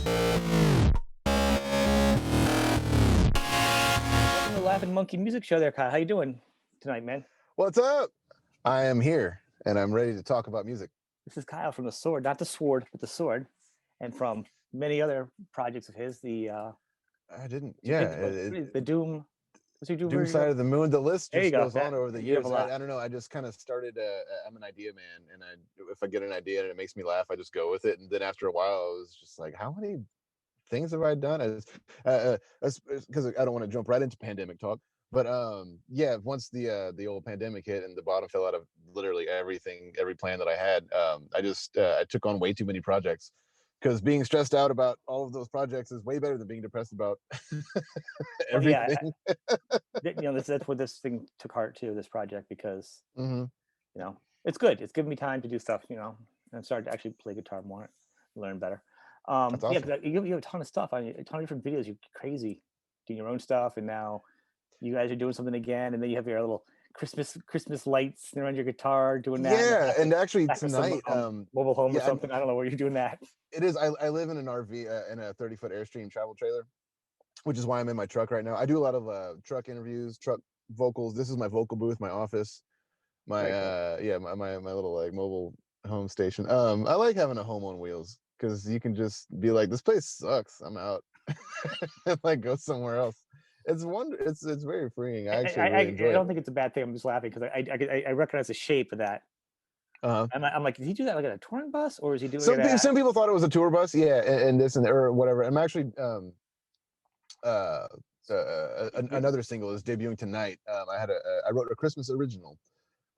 Welcome to the Laughing Monkey Music Show there, Kyle. How you doing tonight, man? What's up? I am here and I'm ready to talk about music. This is Kyle from The Sword, not The Sword, but The Sword, and from many other projects of his, I didn't, it's a big yeah, one. The Doom, what's your Doom Doom version? Side of the Moon. The list There you just go. goes on over the You have years. a lot. I don't know. I just kind of started. I'm an idea man, and if I get an idea and it makes me laugh, I just go with it. And then after a while, I was just like, how many things have I done? Because I don't want to jump right into pandemic talk. But yeah, once the old pandemic hit and the bottom fell out of literally everything, every plan that I had, I took on way too many projects because being stressed out about all of those projects is way better than being depressed about Well, yeah, everything. that's where this thing took heart too, this project, because Hmm. it's good. It's giving me time to do stuff, and I'm starting to actually play guitar more, learn better. That's Yeah, awesome. 'cause you have a ton of stuff. I mean, a ton of different videos. You're crazy doing your own stuff, and now you guys are doing something again, and then you have your little Christmas lights around your guitar, doing that in the Yeah, and actually back of some tonight, mobile home or yeah, something. I don't know where you're doing that. it is. I live in an RV in a 30-foot Airstream travel trailer, which is why I'm in my truck right now. I do a lot of truck interviews, truck vocals. This is my vocal booth, my office, my Very cool. yeah, my little like mobile home station. I like having a home on wheels because you can just be like, this place sucks, I'm out, and like go somewhere else. It's very freeing. I actually really I enjoy it. don't think it's a bad thing. I'm just laughing because I recognize the shape of that. Uh-huh. I'm like, did he do that like at a touring bus, or is he doing it Some people, at? some people thought it was a tour bus, yeah, and this and or whatever. I'm actually uh, another single is debuting tonight. I wrote a Christmas original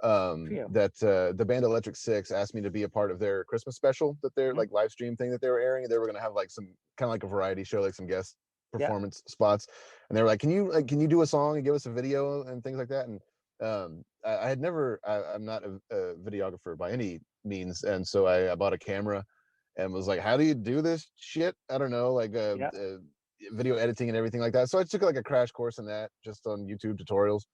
For you? that the band Electric Six asked me to be a part of their Christmas special, that their Mhm. like live stream thing that they were airing. They were going to have like some kind of like a variety show, like some guest Yeah. performance spots, and they were like, can you do a song and give us a video and things like that. And I had never, I'm not a videographer by any means, and so I bought a camera and was like, how do you do this shit? I don't know, like Yeah. video editing and everything like that. So I took like a crash course in that, just on YouTube tutorials.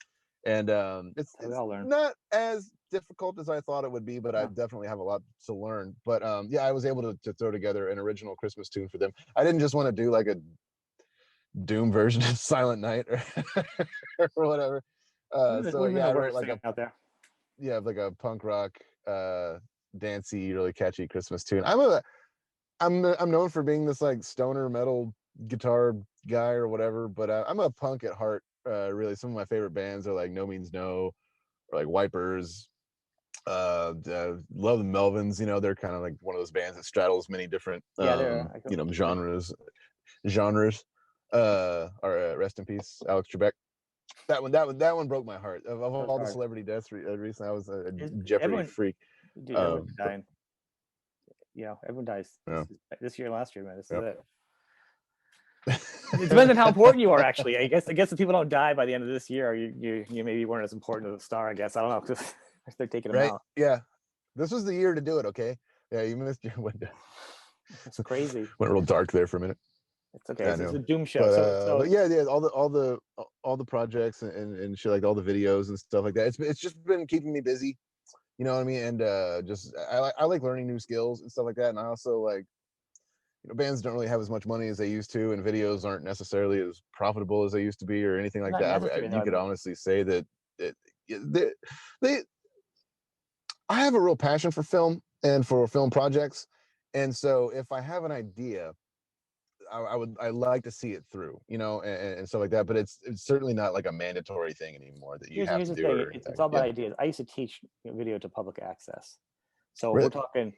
And That's how we it's all learn. not as difficult as I thought it would be, but I No. definitely have a lot to learn. But yeah, I was able to throw together an original Christmas tune for them. I didn't just want to do like a Doom version of Silent Night or whatever. So We've been yeah, the I wrote worst like thing a, out there. yeah, like a punk rock, dancey, really catchy Christmas tune. I'm known for being this like stoner metal guitar guy or whatever, but I'm a punk at heart. Really, some of my favorite bands are like No Means No, or like Wipers. Love the Melvins. They're kind of like one of those bands that straddles many different Yeah, there. genres. Or rest in peace, Alex Trebek. That one broke my heart. Of That was all the hard. celebrity deaths recently, I was a Jeopardy Everyone, freak. dude, everyone's But dying. Everyone dies yeah, this year and last year, man. This is yeah. it. It depends on how important you are, actually. I guess if people don't die by the end of this year, you maybe weren't as important as a star. I guess I don't know because they're taking them Right? out. Yeah. This was the year to do it. Okay. Yeah, you missed your window. It's crazy. Went real dark there for a minute. It's okay. Yeah, I It's know. a doom show. But So yeah, all the projects and shit, like all the videos and stuff like that. It's just been keeping me busy. You know what I mean? And just I like learning new skills and stuff like that. And I also like, bands don't really have as much money as they used to, and videos aren't necessarily as profitable as they used to be, or anything like not that. necessary You though. could honestly say that they I have a real passion for film and for film projects, and so if I have an idea, I like to see it through, and stuff like that. But it's certainly not like a mandatory thing anymore that you Here's have here's to the do thing. it or It's anything. all about Yeah, ideas. I used to teach video to public access, so we're really. talking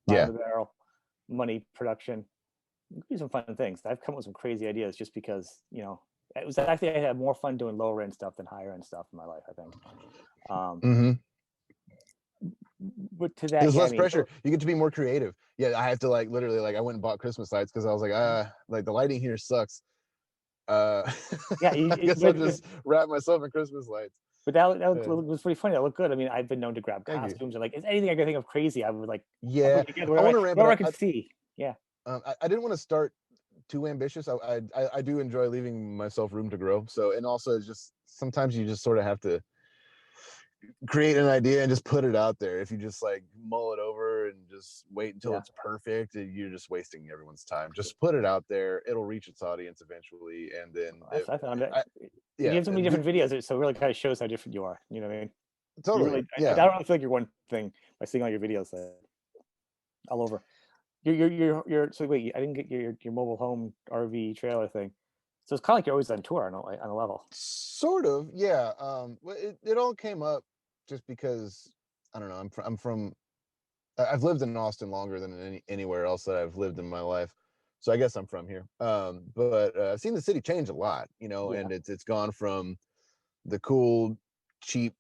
bottom Yeah, of the barrel money production. Do some fun things. I've come up with some crazy ideas just because it was actually I had more fun doing lower end stuff than higher end stuff in my life. I think. Um, hmm but to that, there's yeah, I less mean, pressure. You get to be more creative. Yeah, I have to like literally like I went and bought Christmas lights because I was like, like the lighting here sucks. yeah, I guess I'll just wrap myself in Christmas lights. but that Yeah. was pretty funny. That looked good. I mean, I've been known to grab Thank you. costumes and like, is anything I could think of crazy, I would like. Yeah, Again, I want to ramp it wherever I up. could see. Yeah, I didn't want to start too ambitious. I do enjoy leaving myself room to grow. So, and also it's just sometimes you just sort of have to create an idea and just put it out there. If you just like mull it over and just wait until Yeah. it's perfect, you're just wasting everyone's time. Just put it out there. It'll reach its audience eventually, and then I found it. I, You yeah, have so many different videos, so it really kind of shows how different you are. You know what I mean? You totally, really, I yeah. don't really feel like you're one thing by seeing all your videos all over. So wait, I didn't get your mobile home RV trailer thing. So it's kind of like you're always on tour on a level. Sort of, yeah. Well, it all came up just because I don't know. I'm from I've lived in Austin longer than anywhere else that I've lived in my life, so I guess I'm from here. But I've seen the city change a lot, Yeah, and it's gone from the cool, cheap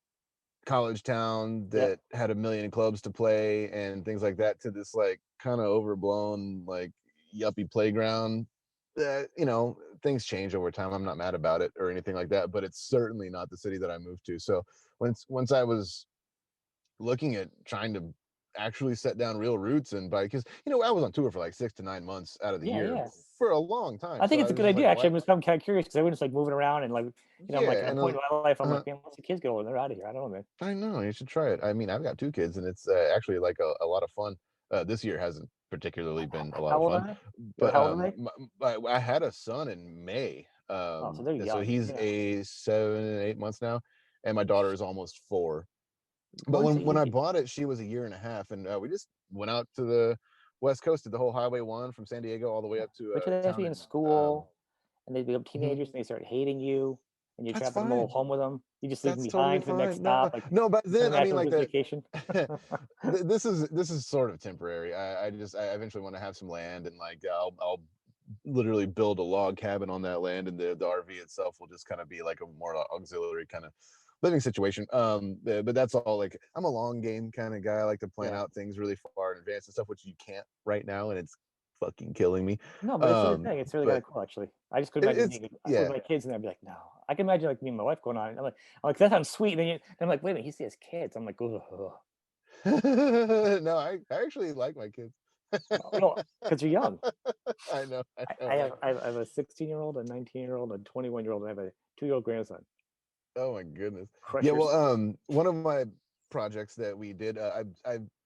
college town yeah. that had a million clubs to play and things like that to this like kind of overblown like yuppie playground. Things change over time. I'm not mad about it or anything like that, but it's certainly not the city that I moved to. So once I was looking at trying to actually set down real roots and bike, because I was on tour for like 6 to 9 months out of the Yeah, year yeah. for a long time. I So think I it's a was good just like, idea. Actually, what? I'm kind of curious because everyone's like moving around and like, I'm like Yeah, at a and point in my life, I'm uh, like, man, once the kids go and they're out of here, I don't know, man. I know you should try it. I mean, I've got 2 kids, and it's actually like a lot of fun. This year hasn't particularly been a lot How of old fun, are they? Or but how old are they? I had a son in May, Oh, so they're and so young. he's Yeah. a 7, 8 months now, and my daughter is almost 4. But Once when I you, bought it, she was a year and a half, and we just went out to the West Coast, did the whole Highway 1 from San Diego all the way yeah. up to Wait till a they have to town be in in. school and they become Mhm. teenagers and they start hating you and you're That's trapped in a mobile fine. home with them. You just leave them That's totally behind for the next fine. No, stop, like no, but then I mean, international like business the vacation. this is sort of temporary. I eventually want to have some land, and like I'll literally build a log cabin on that land, and the RV itself will just kind of be like a more auxiliary kind of living situation. But that's all. Like I'm a long game kind of guy. I like to plan Yeah. out things really far in advance and stuff, which you can't right now, and it's fucking killing me. No, but it's a good Um, thing. It's really kind but of cool, actually. I just couldn't imagine it's being with yeah. my kids, and I'd be like, no. I can imagine like me and my wife going on. I'm like, that sounds sweet. And then I'm like, wait a minute, he sees kids. I'm like, ugh. No, I actually like my kids. No, because you're young. I know, I I, know, I right? have I have a 16-year-old, a 19-year-old, a 21-year-old, and I have a 2-year-old grandson. Oh my goodness. Yeah, Pressures. well, one of my projects that we did, I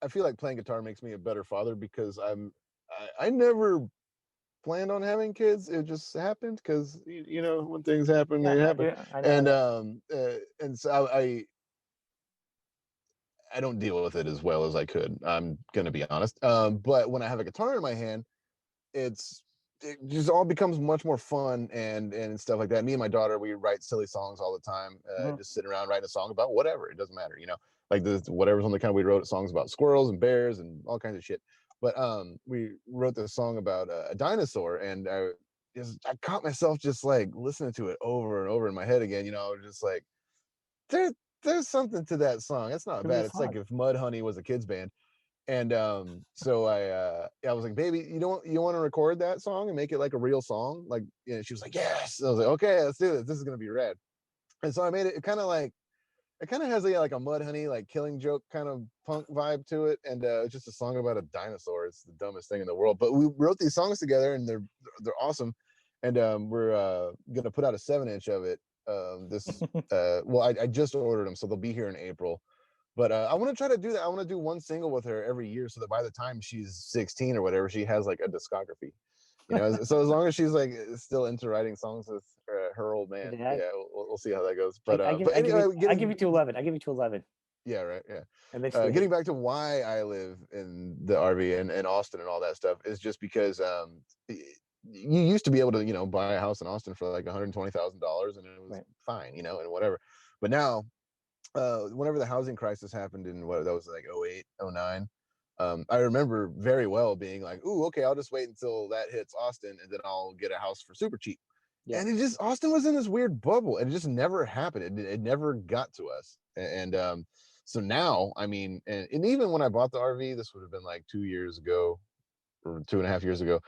feel like playing guitar makes me a better father because I never planned on having kids. It just happened because when things happen, Yeah, they happen, yeah, I know, I and know. so I don't deal with it as well as I could. I'm gonna be honest. But when I have a guitar in my hand, it's it just all becomes much more fun and stuff like that. Me and my daughter, we write silly songs all the time, Mhm. just sitting around writing a song about whatever. It doesn't matter, like the whatever's on the kind. We wrote songs about squirrels and bears and all kinds of shit. But we wrote this song about a dinosaur, and I caught myself just like listening to it over and over in my head again. Just like there there's something to that song. It's not It was bad. It's like fun. if Mudhoney was a kids band. And so I was like, baby, you want to record that song and make it like a real song? Like, she was like, yes. I was like, okay, let's do this. This is gonna be rad. And so I made it. It kind of has like a Mudhoney like Killing Joke kind of punk vibe to it, and it's just a song about a dinosaur. It's the dumbest thing in the world. But we wrote these songs together, and they're awesome. And we're gonna put out a 7-inch of it. This well, I just ordered them, so they'll be here in April. But I want to try to do that. I want to do one single with her every year, so that by the time she's 16 or whatever, she has like a discography. So as long as she's like still into writing songs with her old man, Dad, yeah, we'll see how that goes. I, But I give I give anyway, you I give getting you to 11. I give you to 11, yeah, right, yeah. and then she's like, Getting hey, back to why I live in the RV and Austin and all that stuff is just because you used to be able to buy a house in Austin for like $120,000 and it was right, fine, and whatever. But now whenever the housing crisis happened in what that was like 08, 09, I remember very well being like, ooh, okay, I'll just wait until that hits Austin and then I'll get a house for super cheap. yeah, And it just Austin was in this weird bubble and it just never happened. It never got to us. And so now, I mean, and even when I bought the RV, this would have been like 2 years ago or 2.5 years ago.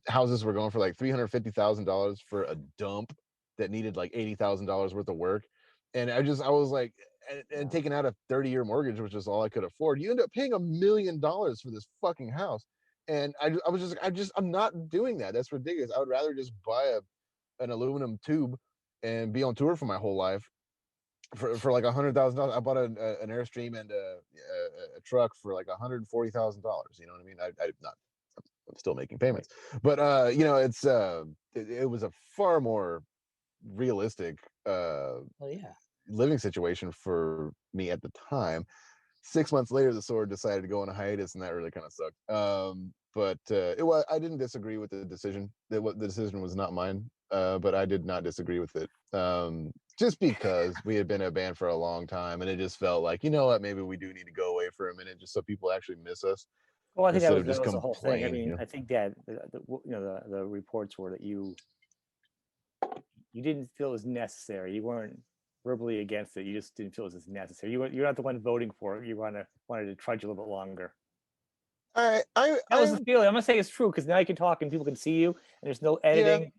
Houses were going for like $350,000 for a dump that needed like $80,000 worth of work, and I was like, and no, taking out a 30-year mortgage, which is all I could afford. You end up paying $1 million for this fucking house, and I was just I'm not doing that. That's ridiculous. I would rather just buy an aluminum tube and be on tour for my whole life for like $100,000. I bought an Airstream and a truck for like $140,000. You know what I mean? I'm not. I'm still making Right. payments, but it was a far more realistic Well, yeah. living situation for me at the time. 6 months later, the sword decided to go on a hiatus, and that really kind of sucked. But it was I didn't disagree with the decision. The decision was not mine, but I did not disagree with it. Just because we had been a band for a long time, and it just felt like, you know what, maybe we do need to go away for a minute, just so people actually miss us Well, I think instead of that just was the whole thing. I complain. mean, I think that the reports were that you didn't feel it was necessary. You weren't verbally against it. You just didn't feel it was necessary. You're not the one voting for it. You wanted to trudge a little bit longer. That was I the feeling. I'm gonna say it's true because now you can talk and people can see you, and there's no Yeah, editing.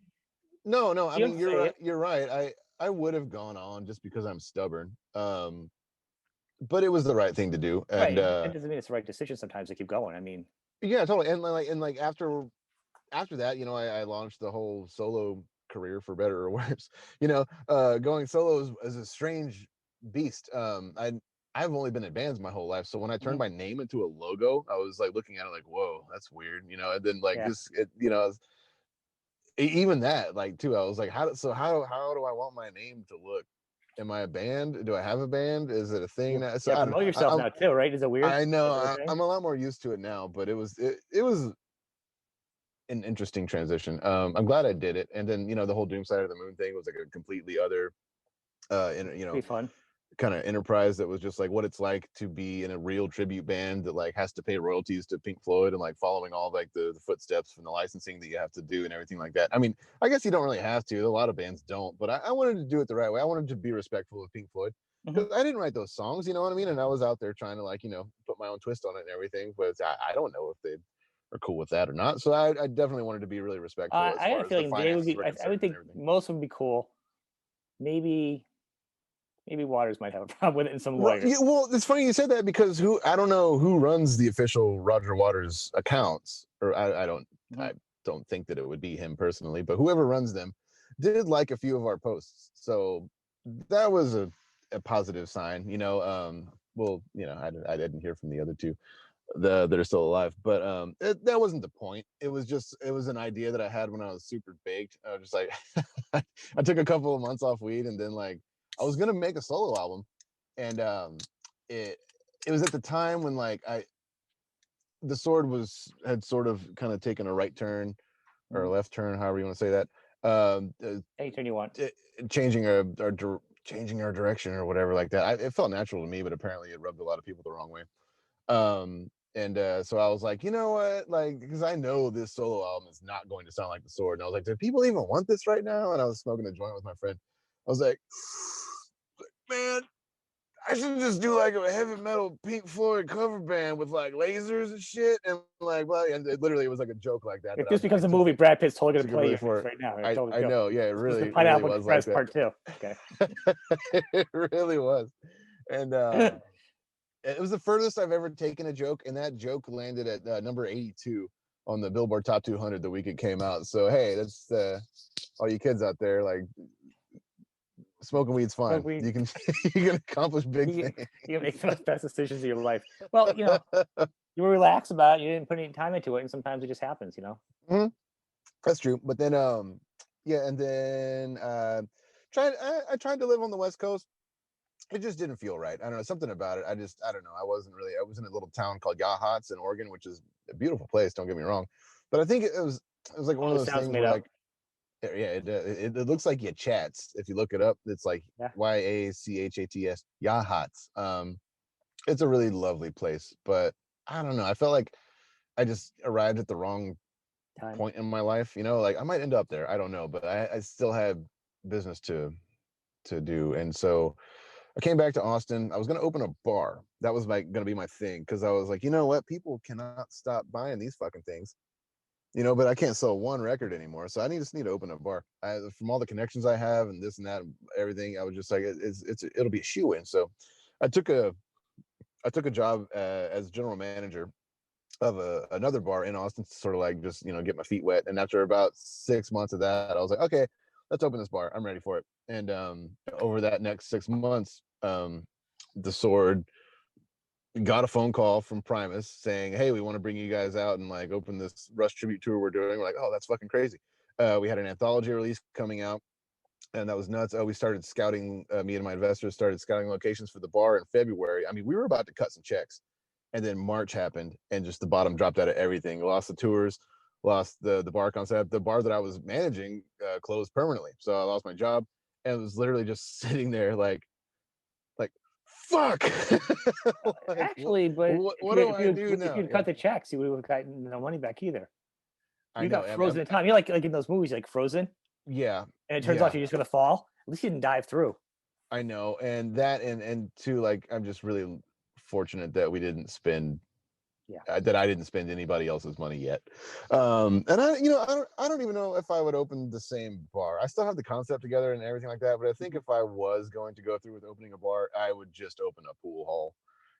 no. I You mean, don't say it. You're right. I would have gone on just because I'm stubborn. But it was the right thing to do, and Right. That doesn't mean it's the right decision sometimes to keep going. I mean, yeah, totally. And like after that, I launched the whole solo career, for better or worse. Going solo is a strange beast. I've only been in bands my whole life, so when I turned mhm, my name into a logo, I was like looking at it like, whoa, that's weird. And then like yeah. even that, like, too, I was like, how do I want my name to look? Am I a band? Do I have a band? Is it a thing You now? So yeah, I don't know. promote yourself now too, right? Is it weird? I know Is it a thing? I'm a lot more used to it now, but it was an interesting transition. I'm glad I did it. And then, the whole Doom Side of the Moon thing was like a completely other, Pretty fun. kind of enterprise that was just like what it's like to be in a real tribute band that like has to pay royalties to Pink Floyd, and like following all like the footsteps from the licensing that you have to do and everything like that. I mean, I guess you don't really have to. A lot of bands don't, but I wanted to do it the right way. I wanted to be respectful of Pink Floyd Mhm. because I didn't write those songs, you know what I mean? And I was out there trying to like, put my own twist on it and everything, but I don't know if they are cool with that or not. So I definitely wanted to be really respectful as I had a far as the feeling they would finances be. were I would concerned and think everything. most would be cool. Maybe Waters might have a problem with it, and some Well, lawyers. it's funny you said that because I don't know who runs the official Roger Waters accounts, or Mhm. I don't think that it would be him personally, but whoever runs them did like a few of our posts, so that was a positive sign. Well, I didn't hear from the other two that are still alive, but that wasn't the point. It was an idea that I had when I was super baked. I was just like, I took a couple of months off weed, and then like I was gonna make a solo album, and it it was at the time when like I the sword had sort of kind of taken a right turn or a Mhm. left turn, however you want to say that. Anytime you want. It, changing our direction or whatever like that. It felt natural to me, but apparently it rubbed a lot of people the wrong way. And So I was like, you know what, like, because I know this solo album is not going to sound like the sword, and I was like, do people even want this right now? And I was smoking a joint with my friend. I was like, man, I should just do like a heavy metal Pink Floyd cover band with like lasers and shit, and like, well, and it literally was like a joke like that If that this I becomes a took movie, it Brad Pitt's totally going to took it play really you for this for. right now. I I totally I joke. know, yeah, it This was the really Pineapple was like Express that. Part Two. Okay. It really was, and it was the furthest I've ever taken a joke, and that joke landed at number 82 on the Billboard Top 200 the week it came out. So hey, that's all you kids out there, like, smoking weed's Smoke fine. weed. You can you can accomplish big You things. you make the best decisions of your life. Well, you were relaxed about it. You didn't put any time into it, and sometimes it just happens. Mhm, that's true. But then yeah, and then I tried to live on the West Coast. It just didn't feel right. I don't know, something about it. I don't know. I was in a little town called Yachats in Oregon, which is a beautiful place, don't get me wrong. But I think it was like one of Probably those sounds things made where up. like, yeah, it looks like Yachats. If you look it up, it's like Yeah. Yachats, Yachats. It's a really lovely place, but I don't know. I felt like I just arrived at the wrong Time. point in my life. Like I might end up there. I don't know, but I still had business to do, and so I came back to Austin. I was going to open a bar. That was going to be my thing, because I was like, you know what? People cannot stop buying these fucking things. But I can't sell one record anymore, so I just need to open a bar. From all the connections I have and this and that and everything, I was just like, it'll be a shoe in. So I took a I took a job as general manager of another bar in Austin to sort of like just get my feet wet. And after about 6 months of that, I was like, okay, let's open this bar. I'm ready for it. And over that next 6 months, the Sword got a phone call from Primus saying, "Hey, we want to bring you guys out and like open this Rush tribute tour we're doing." We're like, "Oh, that's fucking crazy." We had an anthology release coming out, and that was nuts. We started scouting. Me and my investors started scouting locations for the bar in February. I mean, we were about to cut some checks, and then March happened, and just the bottom dropped out of everything. Lost the tours, lost the bar concept. The bar that I was managing closed permanently, so I lost my job, and it was literally just sitting there like fuck. Like Actually, but what do I do if now? you'd Yeah, cut the checks, you would have gotten no money back either. I You know. got frozen in time. You're like in those movies, like Frozen, Yeah, and it turns out yeah, you're just gonna fall. At least you didn't dive through. I know. And that, and two, like, I'm just really fortunate that we didn't spend Yeah. that I didn't spend anybody else's money yet. And I don't even know if I would open the same bar. I still have the concept together and everything like that, but I think Mhm. if I was going to go through with opening a bar, I would just open a pool hall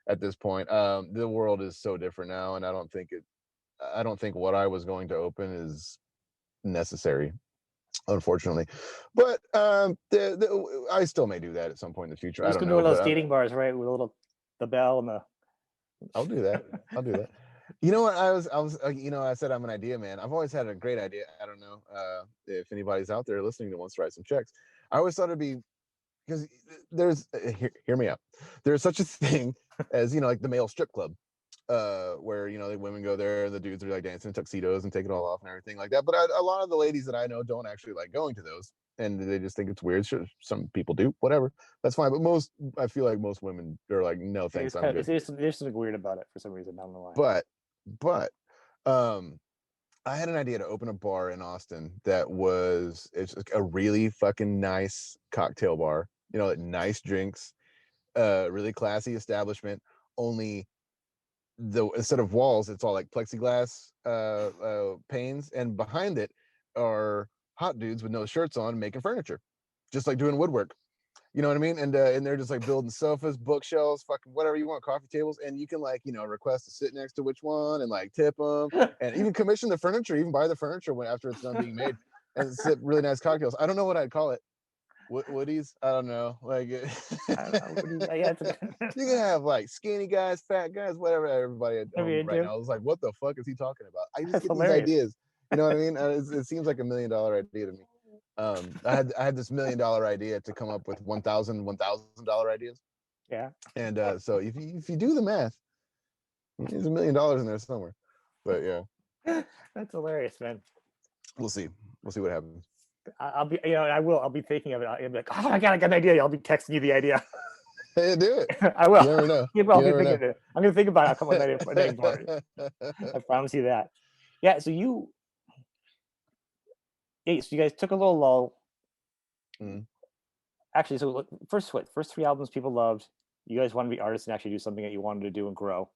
at this point. The world is so different now, and I don't think what I was going to open is necessary, unfortunately. But I still may do that at some point in the future. You're I just don't gonna do know, one of those but skating bars, right? With a little the bell and the I'll do that. I'll do that. You know what? I said I'm an idea man. I've always had a great idea. I don't know if anybody's out there listening that wants to write some checks. I always thought it'd be, because there's hear me out. There's such a thing as, like the male strip club, where the women go there and the dudes are like dancing in tuxedos and take it all off and everything like that. But a lot of the ladies that I know don't actually like going to those, and they just think it's weird. Sure, some people do, whatever, that's fine. But I feel like most women are like, no thanks, it's I'm kind of good. there's something weird about it for some reason. I don't know why. But um I had an idea to open a bar in Austin that was, it's a really fucking nice cocktail bar, like nice drinks, really classy establishment. Only the instead of walls, it's all like plexiglass panes, and behind it are hot dudes with no shirts on making furniture, just like doing woodwork. You know what I mean? And they're just like building sofas, bookshelves, fucking whatever you want, coffee tables, and you can like request to sit next to which one and like tip them, and even commission the furniture, even buy the furniture when after it's done being made, and sip really nice cocktails. I don't know what I'd call it. Woodies? I don't know. Like you I don't know. What do you, yeah, it's a, can have like skinny guys, fat guys, whatever. Everybody at whatever home you right into. now is like, what the fuck is he talking about? I just That's get these hilarious. ideas. You know what I mean? It seems like $1 million idea to me. I had this $1 million idea to come up with $1,000 ideas. Yeah. And so if you do the math, there's $1 million in there somewhere. But yeah, That's hilarious, man. we'll see. We'll see what happens. I'll be, I will. I'll be thinking of it. I'll be like, oh my god, I got an idea. I'll be texting you the idea. Hey, do it. I will. You never know. Yeah, You I'll be never thinking know. of it. I'm gonna think about it. I'll come up with a name for it. I promise you that. Yeah. So you guys took a little lull. Mm. Actually, so first three albums people loved. You guys wanted to be artists and actually do something that you wanted to do and grow.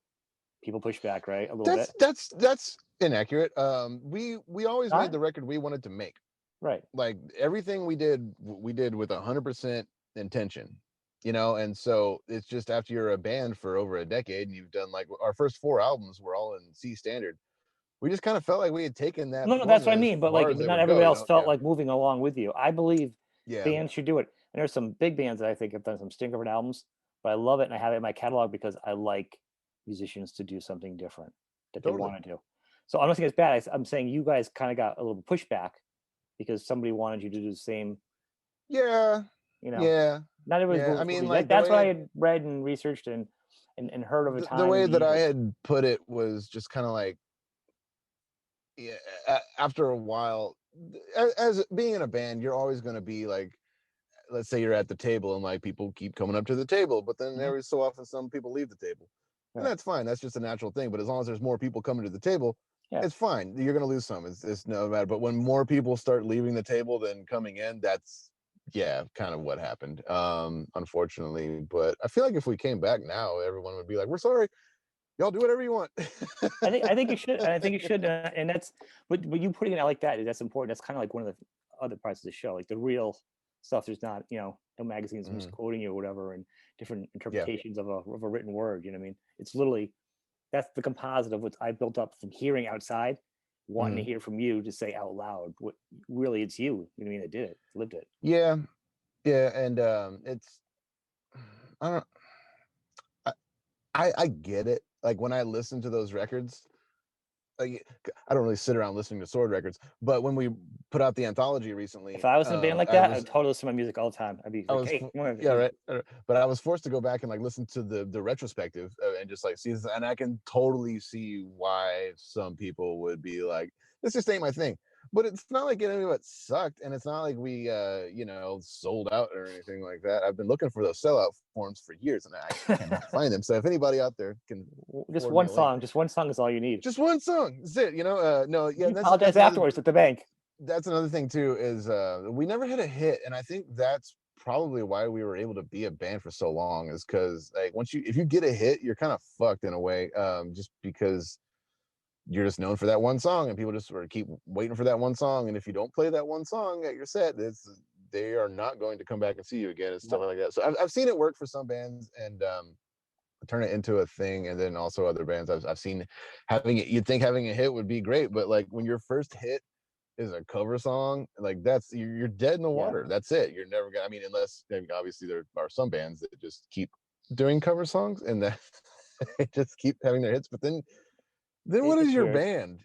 People pushed back, right? A little bit. That's inaccurate. We always made Not the record we wanted to make. right. Like everything we did with 100% intention, and so it's just after you're a band for over a decade and you've done like our first 4 albums were all in C standard. We just kind of felt like we had taken that No, that's what I formula as mean. But far like, as but they not would everybody go, else felt yeah, like moving along with you. I believe yeah, bands should do it. And there's some big bands that I think have done some stinker albums, but I love it and I have it in my catalog because I like musicians to do something different that they totally, want to do. So I'm not saying it's bad. I'm saying you guys kind of got a little pushback because somebody wanted you to do the same. yeah, You know, yeah, not everybody's yeah. I moving for mean, music. like That's what I had read and researched and heard over the time way in the that I years. had put it was just kind of like, yeah, after a while, as being in a band, you're always going to be like, let's say you're at the table and like people keep coming up to the table, but then Mhm. every so often some people leave the table, and Right. that's fine. That's just a natural thing. But as long as there's more people coming to the table, Yeah. it's fine. You're going to lose some. It's no matter. But when more people start leaving the table than coming in, that's, yeah, kind of what happened, unfortunately. But I feel like if we came back now, everyone would be like, we're sorry, y'all do whatever you want. I think you should. I think you should. And that's but you putting it out like that, that's important. That's kind of like one of the other parts of the show, like the real stuff. There's not, no magazines Mhm. misquoting you or whatever, and different Yeah, interpretations of a written word. You know what I mean? It's literally that's the composite of what I built up from hearing outside, wanting to Mhm. hear from you to say out loud what really it's you. You know what I mean? That did it, lived it. Yeah, yeah, and it's I don't I, I get it. Like when I listen to those records, like I don't really sit around listening to Sword records, but when we put out the anthology If recently, I was in a band like that, I would totally listen to my music all the time. I'd be I like, was hey, come on, yeah, right, but I was forced to go back and like listen to the retrospective and just like see this, and I can totally see why some people would be like, this just ain't my thing. But it's not like any of it sucked, and it's not like we sold out or anything like that. I've been looking for those sellout forms for years, and I cannot find them. So if anybody out there can just forward me one a link, song. Just one song is all you need. just one song, that's it. No, You yeah, can and apologize that's another afterwards at the bank. that's another thing too is we never hit a hit, and I think that's probably why we were able to be a band for so long, is because like once you if you get a hit, you're kind of fucked in a way, just because you're just known for that one song, and people just sort of keep waiting for that one song, and if you don't play that one song at your set, they are not going to come back and see you again and stuff No, like that. So I've seen it work for some bands, and turn it into a thing, and then also other bands I've seen having it, you'd think having a hit would be great, but like when your first hit is a cover song, like that's you're dead in the yeah. water. That's it. You're never gonna. I mean, unless I mean, obviously there are some bands that just keep doing cover songs and that they just keep having their hits. But then what is It's your weird. band?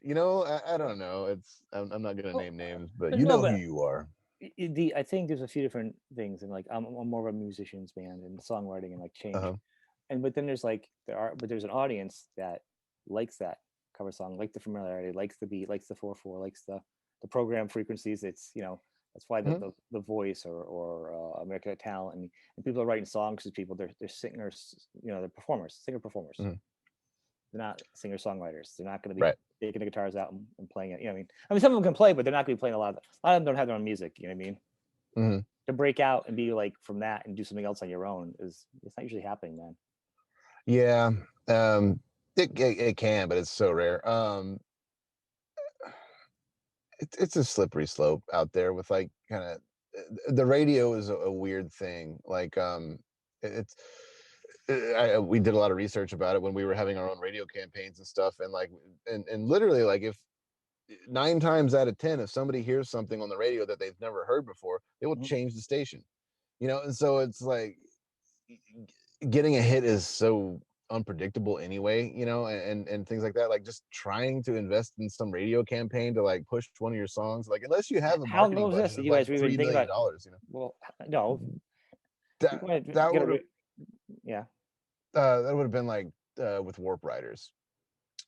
I don't know. I'm not gonna Well, name names, but but you no, know who but you are. I think there's a few different things, and like I'm more of a musician's band and songwriting and like change. Uh-huh. And but then there's an audience that likes that cover song, like the familiarity, likes the beat, likes the 4/4, likes the program frequencies. It's that's why Mhm. the Voice or American Got Talent and people are writing songs to people. They're singers, they're performers, singer performers. Mhm. They're not singer songwriters. They're not going to be Right. taking the guitars out and playing it. You know what I mean? I mean, some of them can play, but they're not going to be playing a lot of them don't have their own music. You know what I mean? Mhm. To break out and be like from that and do something else on your own it's not usually happening, man. Yeah. Um, it can, but it's so rare. It's a slippery slope out there with like kind of the radio is a weird thing. Like it's we did a lot of research about it when we were having our own radio campaigns and stuff, and like and literally like if 9 times out of 10, if somebody hears something on the radio that they've never heard before, they will Mhm. change the station. And so it's like getting a hit is so unpredictable anyway, and things like that. Like just trying to invest in some radio campaign to like push one of your songs, like unless you have a How marketing long was this budget that of you like guys were even three thinking million about? dollars, Well, no, you that want to that get would have yeah. that would have been like with Warp Riders.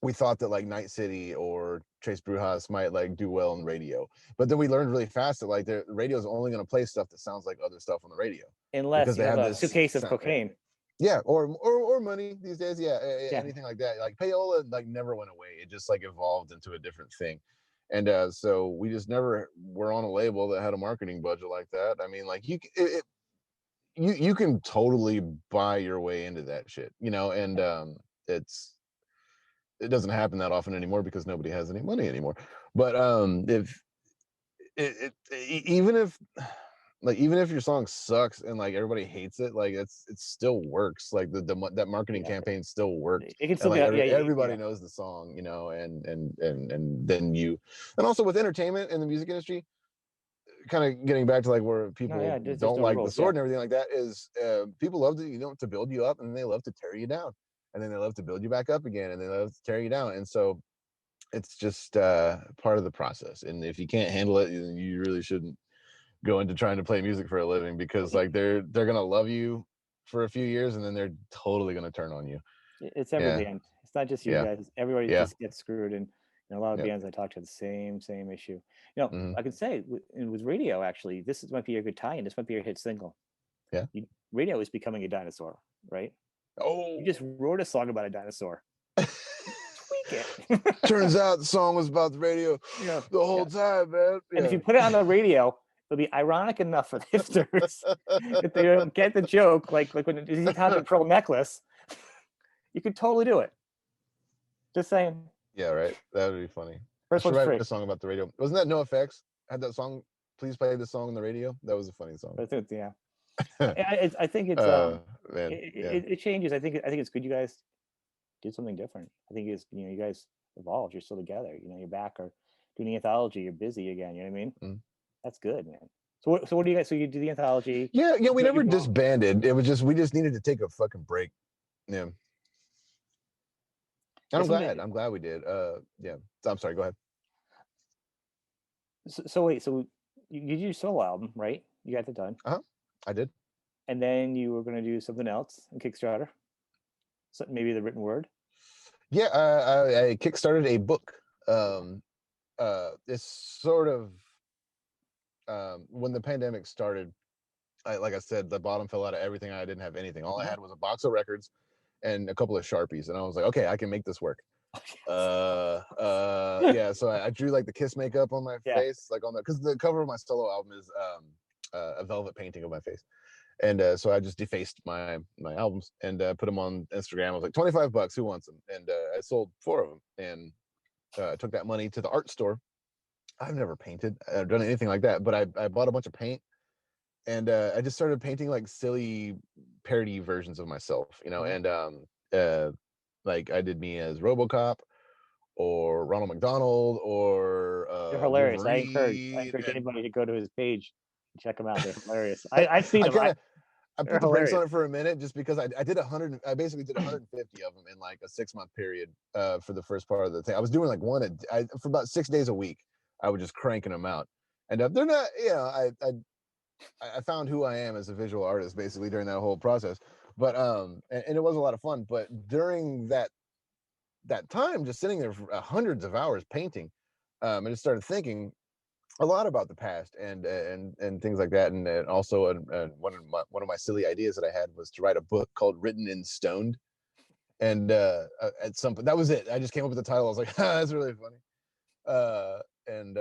We thought that like Night City or Trace Brujas might like do well on the radio, but then we learned really fast that like the radio is only going to play stuff that sounds like other stuff on the radio because Unless you they have have a this suitcase of sound. cocaine. Yeah, or money these days. Yeah, Yeah. anything like that. Like payola, like never went away. It just like evolved into a different thing, and so we just never were on a label that had a marketing budget like that. I mean, like you can totally buy your way into that shit, and it's it doesn't happen that often anymore because nobody has any money anymore. But if even if even if your song sucks and like everybody hates it, like it still works. Like that marketing Yeah, campaign still worked, it can and still like get, yeah, everybody yeah. knows the song, and then and also with entertainment and the music industry, kind of getting back to like where No, people yeah, there's don't no like the rules. Yeah. sword and everything like that is people love to build you up, and they love to tear you down, and then they love to build you back up again, and they love to tear you down, and so it's just part of the process. And if you can't handle it, you really shouldn't go into trying to play music for a living, because like they're gonna love you for a few years and then they're totally gonna turn on you. It's every Yeah, band. It's not just you yeah, guys. Everybody yeah, just gets screwed, and a lot of yeah. bands I talk to the same issue. Hmm. I could say with radio, actually, might be a good tie-in. This might be a hit single. Yeah. Radio is becoming a dinosaur, right? You Oh. just wrote a song about a dinosaur. Tweak it. Turns out the song was about the radio Yeah, the whole yeah. time, man. And if Yeah. you put it on the radio, it'll be ironic enough for the hipsters if they don't get the joke. Like when Easy Convict Pearl Necklace, you could totally do it. Just saying. Yeah, right. That would be funny. I First should one's write free. a song about the radio. Wasn't that No Effects had that song? Please play the song on the radio. That was a funny song. But yeah, I think it's Man, yeah. it changes. I think it's good you guys did something different. I think it's you guys evolved. You're still together. You're back, or doing the anthology, you're busy again. You know what I mean? Mm. That's good, man. So what do you guys? So you do the anthology. Yeah, we never You go. disbanded. It was just we just needed to take a fucking break. Yeah. And Yeah, I'm something. glad. I'm glad we did. Yeah. I'm sorry. Go ahead. So wait, so you did your solo album, right? You got that done, Uh-huh. I did. and then you were gonna do something else in Kickstarter, so maybe the written word. Yeah, I kickstarted a book. It's sort of when the pandemic started. Like I said, the bottom fell out of everything. I didn't have anything. All I Mhm. had was a box of records and a couple of Sharpies, and I was like, okay, I can make this work. Yeah. So I drew like the Kiss makeup on my Yeah. face, like on the because the cover of my solo album is a velvet painting of my face. And so I just defaced my albums and put them on Instagram. I was like, $25, who wants them? And I sold 4 of them and took that money to the art store. I've never painted, I've done anything like that, but I bought a bunch of paint and I just started painting like silly parody versions of myself, Mhm. and uh, like I did me as RoboCop or Ronald McDonald or They're hilarious. I Wolverine, encourage and anybody to go to his page and check them out. They're hilarious. I've seen I them. kind of I They're put the brakes hilarious. on it for a minute just because I did 100. I basically did 150 of them in like a 6-month period for the first part of the thing. I was doing like for about 6 days a week. I was just cranking them out, and they're not. I found who I am as a visual artist basically during that whole process. But and it was a lot of fun. But during that time, just sitting there for hundreds of hours painting, I just started thinking a lot about the past and things like that. And also one of my silly ideas that I had was to write a book called Written in Stoned. And at some point, that was it. I just came up with the title. I was like, that's really funny. And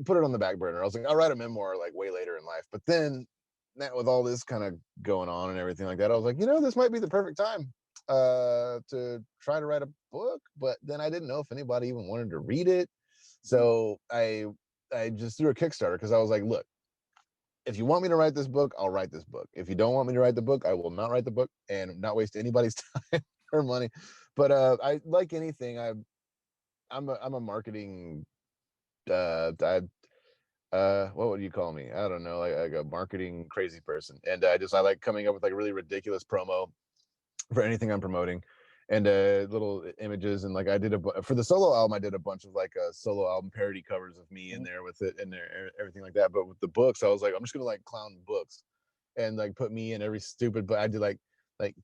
put it on the back burner. I was like, I'll write a memoir like way later in life. But then, with all this kind of going on and everything like that, I was like, this might be the perfect time to try to write a book. But then I didn't know if anybody even wanted to read it, Mhm. so I just threw a Kickstarter because I was like, look, if you want me to write this book, I'll write this book. If you don't want me to write the book, I will not write the book and not waste anybody's time or money. But I like anything. I'm a marketing I what would you call me? I don't know, like a marketing crazy person. And I like coming up with like really ridiculous promo for anything I'm promoting, and little images. And like for the solo album, I did a bunch of like solo album parody covers of me in Mhm. there with it and there everything like that. But with the books, I was like, I'm just gonna like clown books and like put me in every stupid. But I did like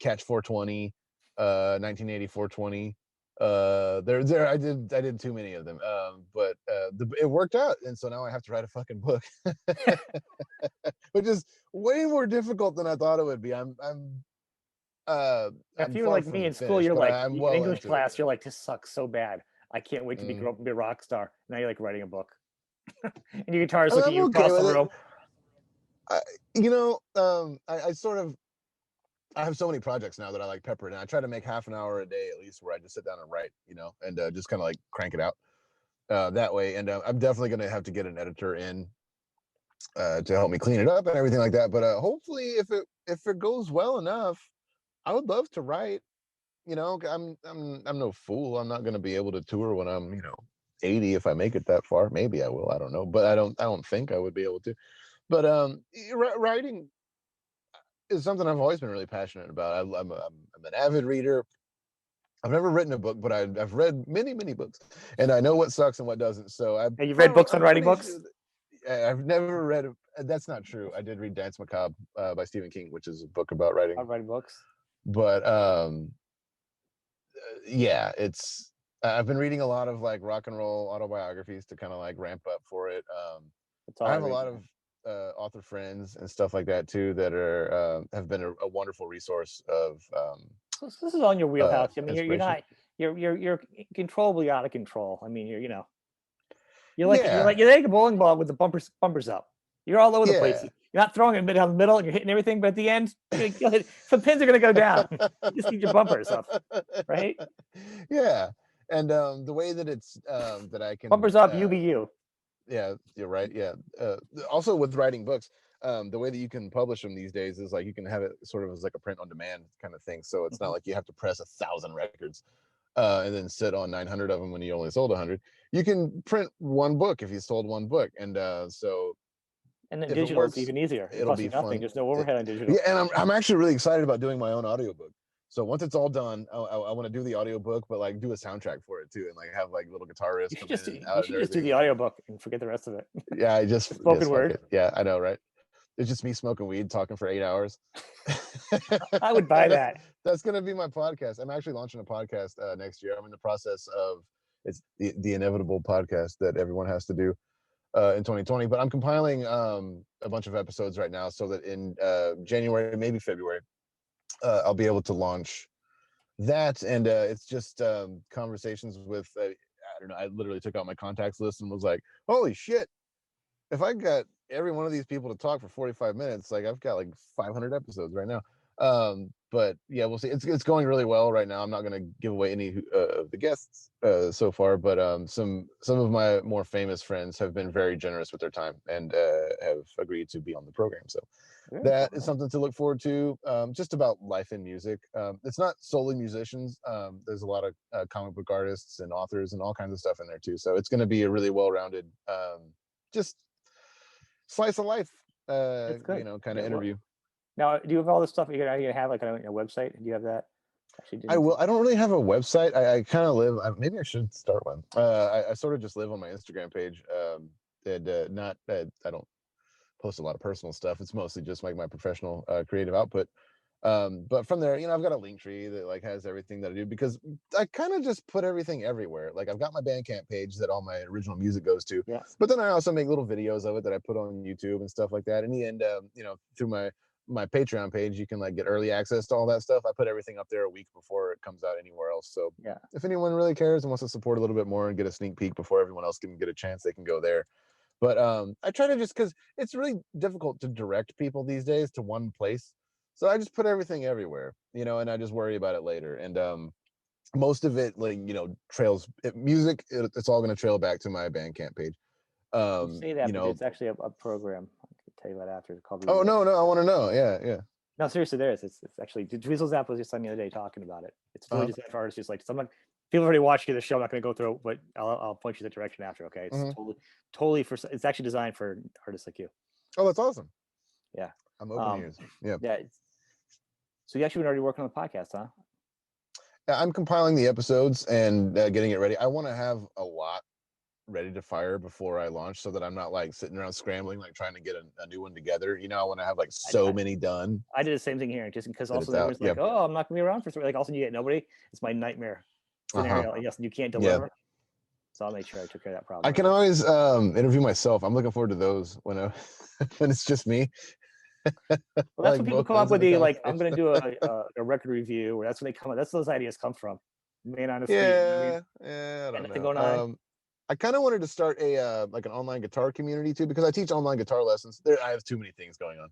Catch 420, 1980 420. There I did too many of them. But it worked out, and so now I have to write a fucking book, which is way more difficult than I thought it would be. If I'm you were far like me from in school, finished, you're but like I'm in well English into it class, you're now. like, this sucks so bad. I can't wait to Mm. grow up and be a rock star. Now you're like writing a book, and your guitarist And looking I'm at you okay across the with it. room. I, I sort of I have so many projects now that I like pepper it, and I try to make half an hour a day at least where I just sit down and write, and just kind of like crank it out that way. And I'm definitely going to have to get an editor in to help me clean it up and everything like that. But hopefully, if it goes well enough, I would love to write. I'm no fool. I'm not going to be able to tour when I'm 80 if I make it that far. Maybe I will. I don't know, but I don't think I would be able to. But writing is something I've always been really passionate about. I'm an avid reader. I've never written a book, but I've read many, many books, and I know what sucks and what doesn't. So And you've read books on I'm writing pretty books. sure that I've never read. That's not true. I did read Dance Macabre by Stephen King, which is a book about writing. On writing books. But yeah, I've been reading a lot of like rock and roll autobiographies to kind of like ramp up for it. That's all I I have a read, lot man. of author friends and stuff like that too that are have been a wonderful resource of This is on your wheelhouse. I mean, you're inspiration. not you're controllably out of control. I mean, you're Yeah, like a bowling ball with the bumpers up. You're all over the place. yeah, You're not throwing it down the middle, and you're hitting everything, but at the end, some pins are gonna go down. You just need your bumpers up, right? yeah. And the way that it's that I can Bumpers up, you be you. yeah, you're right. Yeah. Also with writing books, the way that you can publish them these days is like you can have it sort of as like a print on demand kind of thing. So it's not Mhm. like you have to press 1,000 records. and then sit on 900 of them when you only sold 100. You can print one book if you sold one book, and so And then if it digital is works, even easier. It it'll costs be you nothing. fun. There's no overhead on digital. Yeah, and I'm actually really excited about doing my own audiobook. So once it's all done, I want to do the audiobook, but like do a soundtrack for it too, and like have like little guitar riffs come in and You out and should just do everything. the audiobook and forget the rest of it. Yeah, The just spoken fuck word. it. Yeah, I know, right? It's just me smoking weed, talking for 8 hours. I would buy that. That's gonna be my podcast. I'm actually launching a podcast next year. I'm in the process of it's the inevitable podcast that everyone has to do in 2020. But I'm compiling a bunch of episodes right now, so that in January, maybe February, I'll be able to launch that. And it's just conversations with I don't know. I literally took out my contacts list and was like, holy shit! If I got every one of these people to talk for 45 minutes, like I've got like 500 episodes right now. But yeah, we'll see. It's going really well right now. I'm not going to give away any of the guests so far, but some of my more famous friends have been very generous with their time and have agreed to be on the program. So Very that cool. is something to look forward to. Just about life in music. It's not solely musicians. There's a lot of comic book artists and authors and all kinds of stuff in there too. So it's going to be a really well-rounded, just slice of life, That's good. kind Yeah, of well, interview. now, do you have all this stuff you're gonna have like on a website? Do you have that? Actually, I didn't. will. I don't really have a website. I kind of live. Maybe I should start one. I sort of just live on my Instagram page, and not. I don't post a lot of personal stuff. It's mostly just like my professional creative output. But from there, I've got a link tree that like has everything that I do, because I kind of just put everything everywhere. Like I've got my Bandcamp page that all my original music goes to, Yeah. but then I also make little videos of it that I put on YouTube and stuff like that. In the end, through my Patreon page, you can like get early access to all that stuff. I put everything up there a week before it comes out anywhere else. So Yeah. if anyone really cares and wants to support a little bit more and get a sneak peek before everyone else can get a chance, they can go there. But I try to, just because it's really difficult to direct people these days to one place, so I just put everything everywhere, and I just worry about it later. And most of it, like, trails music. It's all going to trail back to my Bandcamp page. You say that, You but know. it's actually a program. I can tell you about after. It's called Oh the. no, I want to know. Yeah, yeah. No, seriously, there is. It's actually Dweezil's app was just on the other day talking about it. It's really Uh-huh. just for artists. Just like someone, people already watched you the show. I'm not going to go through, but I'll point you the direction after. Okay, it's Mhm. totally for. It's actually designed for artists like you. Oh, that's awesome. Yeah. I'm open ears. Yeah. Yeah. So you actually been already working on the podcast, huh? I'm compiling the episodes and getting it ready. I want to have a lot ready to fire before I launch, so that I'm not like sitting around scrambling, like trying to get a new one together. I want to have like I, so I, many done I did the same thing here, just because that also it's out. everyone's Yeah. like, "Oh, I'm not gonna be around for 3." Like, all of a sudden you get nobody. It's my nightmare Uh-huh. scenario. Yes, you can't Yeah. deliver. So I'll make sure I took care of that problem. I can always interview myself. I'm looking forward to those when when it's just me. Well, that's Like when people both come up ends of with the the like, I'm conversation. gonna do a record review, or that's when they come up. That's those ideas come from. Man on his feet. You know what I mean? Yeah, I Got don't nothing know. going on. I kind of wanted to start a like an online guitar community too, because I teach online guitar lessons. I have too many things going on,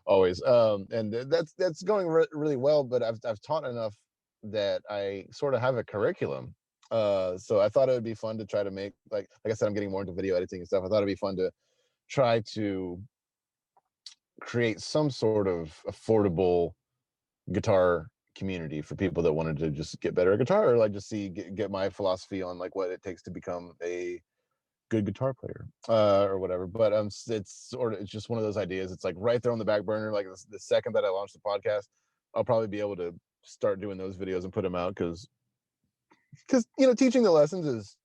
always. And that's going really well. But I've taught enough that I sort of have a curriculum. So I thought it would be fun to try to make, like I said, I'm getting more into video editing and stuff. I thought it'd be fun to try to create some sort of affordable guitar community for people that wanted to just get better at guitar, or like just get my philosophy on like what it takes to become a good guitar player or whatever. But it's just one of those ideas. It's like right there on the back burner. Like the second that I launch the podcast, I'll probably be able to start doing those videos and put them out, because teaching the lessons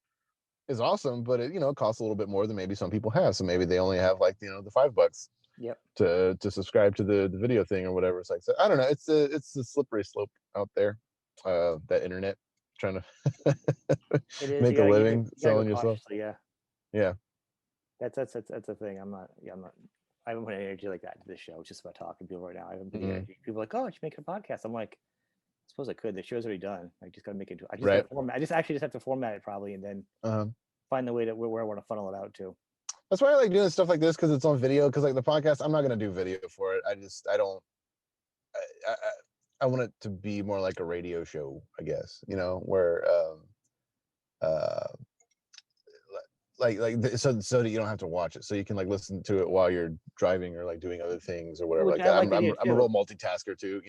is awesome, but it costs a little bit more than maybe some people have. So maybe they only have like the $5 Yep. to subscribe to the video thing or whatever. It's like, so I don't know. It's a slippery slope out there. That internet, trying to It is. make a living You gotta go selling yourself. cautiously. Yeah. Yeah. That's the thing. I'm not. Yeah. I'm not. I haven't put any energy like that into this show. It's just about talking to people right now. I haven't put any Mhm. energy. People are like, "Oh, you should make a podcast." I'm like, I suppose I could. The show's already done. I just gotta make it. I just Right. gotta format. I just actually just have to format it probably, and then find the way to where I want to funnel it out to. That's why I like doing stuff like this, because it's on video. Because like the podcast, I'm not gonna do video for it. I don't. I, I, I want it to be more like a radio show, I guess. Where uh so that you don't have to watch it, so you can like listen to it while you're driving or like doing other things or whatever Which like I that. like the idea I'm a too. real multitasker too.